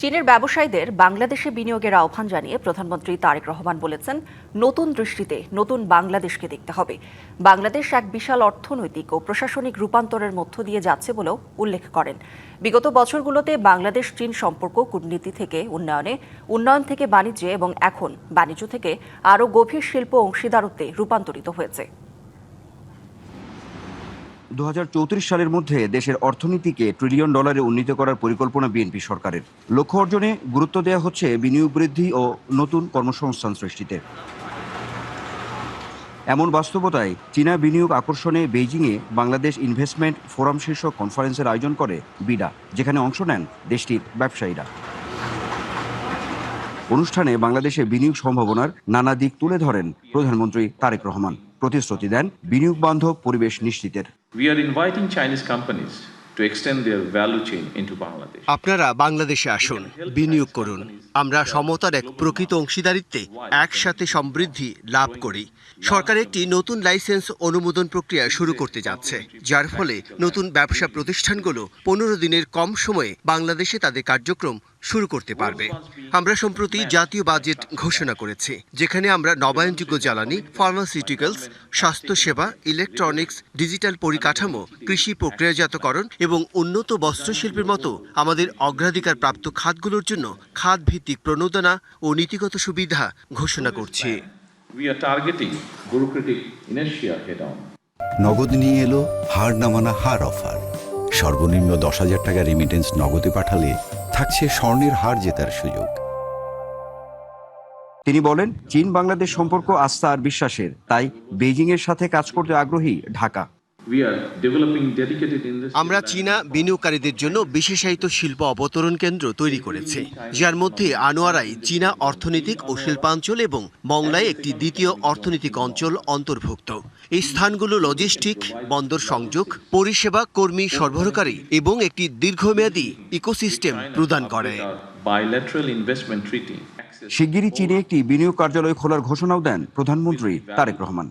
চীনের ব্যবসায়ীদের বাংলাদেশে বিনিয়োগের আহ্বান জানিয়ে প্রধানমন্ত্রী তারেক রহমান বলেছেন, নতুন দৃষ্টিতে নতুন বাংলাদেশকে দেখতে হবে। বাংলাদেশ এক বিশাল অর্থনৈতিক ও প্রশাসনিক রূপান্তরের মধ্য দিয়ে যাচ্ছে বলেও উল্লেখ করেন। বিগত বছরগুলোতে বাংলাদেশ চীন সম্পর্ক কূটনীতি থেকে উন্নয়নে, উন্নয়ন থেকে বাণিজ্যে এবং এখন বাণিজ্য থেকে আরও গভীর শিল্প অংশীদারত্বে রূপান্তরিত হয়েছে। 2034 সালের মধ্যে দেশের অর্থনীতিকে $1 ট্রিলিয়ন উন্নীত করার পরিকল্পনা বিএনপি সরকারের। লক্ষ্য অর্জনে গুরুত্ব দেওয়া হচ্ছে বিনিয়োগ বৃদ্ধি ও নতুন কর্মসংস্থান সৃষ্টিতে। এমন বাস্তবতায় চীনা বিনিয়োগ আকর্ষণে বেইজিংয়ে বাংলাদেশ ইনভেস্টমেন্ট ফোরাম শীর্ষক কনফারেন্সের আয়োজন করে বিডা, যেখানে অংশ নেন দেশটির ব্যবসায়ীরা। অনুষ্ঠানে বাংলাদেশে বিনিয়োগ সম্ভাবনার নানা দিক তুলে ধরেন প্রধানমন্ত্রী তারেক রহমান। প্রতিশ্রুতি দেন বিনিয়োগ বান্ধব পরিবেশ নিশ্চিতের। আপনারা বাংলাদেশে আসুন, বিনিয়োগ করুন। আমরা সমতার এক প্রকৃত অংশীদারিত্বে একসাথে সমৃদ্ধি লাভ করি। সরকার একটি নতুন লাইসেন্স অনুমোদন প্রক্রিয়া শুরু করতে যাচ্ছে, যার ফলে নতুন ব্যবসা প্রতিষ্ঠানগুলো 15 দিনের কম সময়ে বাংলাদেশে তাদের কার্যক্রম শুরু করতে পারবে। আমরা সম্প্রতি জাতীয় বাজেট ঘোষণা করেছি, যেখানে আমরা নবায়নযোগ্য জ্বালানি, ফার্মাসিউটিক্যালস, স্বাস্থ্যসেবা, ইলেকট্রনিক্স, ডিজিটাল পরিকাঠামো, কৃষি প্রক্রিয়াজাতকরণ এবং উন্নত বস্ত্রশিল্পের মতো আমাদের অগ্রাধিকার প্রাপ্ত খাতগুলোর জন্য খাতভিত্তিক প্রণোদনা ও নীতিগত সুবিধা ঘোষণা করছি। নগদ নিয়ে এলো হার না মানা হার অফার। সর্বনিম্ন 10,000 টাকা রেমিটেন্স নগদে পাঠালে থাকছে স্বর্ণের হার জেতার সুযোগ। তিনি বলেন, চীন বাংলাদেশ সম্পর্ক আস্থা আর বিশ্বাসের, তাই বেইজিংয়ের সাথে কাজ করতে আগ্রহী ঢাকা। আমরা চীনা বিনিয়োগকারীদের জন্য বিশেষায়িত শিল্প অবতরণ কেন্দ্র তৈরি করেছি, যার মধ্যে আনোয়ারায় চীনা অর্থনৈতিক ও শিল্পাঞ্চল এবং মংলায় একটি দ্বিতীয় অর্থনৈতিক অঞ্চল অন্তর্ভুক্ত। এই স্থানগুলো লজিস্টিক, বন্দর সংযোগ, পরিষেবা, কর্মী সরবরাহকারী এবং একটি দীর্ঘমেয়াদী ইকোসিস্টেম প্রদান করে। শিগগিরই চীনে একটি বিনিয়োগ কার্যালয় খোলার ঘোষণাও দেন প্রধানমন্ত্রী তারেক রহমান।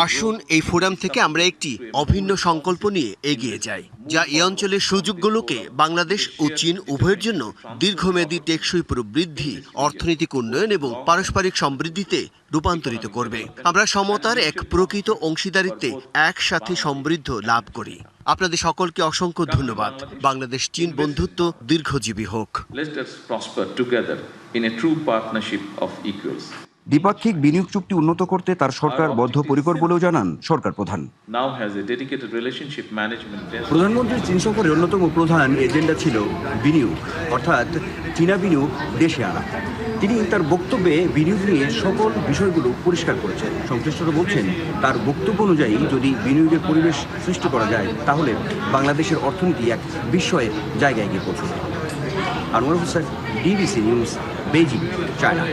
আসুন এই ফোরাম থেকে আমরা একটি অভিন্ন সংকল্প নিয়ে এগিয়ে যাই, যা এই অঞ্চলের সুযোগগুলোকে বাংলাদেশ ও চীন উভয়ের জন্য দীর্ঘমেয়াদী টেকসই প্রবৃদ্ধি, অর্থনৈতিক উন্নয়ন এবং পারস্পরিক সমৃদ্ধিতে রূপান্তরিত করবে। আমরা সমতার এক প্রকৃত অংশীদারিত্বে একসাথে সমৃদ্ধ লাভ করি। আপনাদের সকলকে অসংখ্য ধন্যবাদ। বাংলাদেশ চীন বন্ধুত্ব দীর্ঘজীবী হোক। দ্বিপাক্ষিক বিনিয়োগ চুক্তি উন্নত করতে তার সরকার বদ্ধপরিকর বলেও জানান সরকার প্রধান। প্রধানমন্ত্রীর চীন সফরের অন্যতম প্রধান এজেন্ডা ছিল বিনিয়োগ, অর্থাৎ চীনা বিনিয়োগ দেশে আনা। তিনি তার বক্তব্যে বিনিয়োগ নিয়ে সকল বিষয়গুলো পরিষ্কার করেছেন। সংশ্লিষ্টরা বলছেন, তার বক্তব্য অনুযায়ী যদি বিনিয়োগের পরিবেশ সৃষ্টি করা যায়, তাহলে বাংলাদেশের অর্থনীতি এক বিস্ময়ের জায়গায় গিয়ে পৌঁছবে। Anwar Hossain, DBC news, Beijing, China.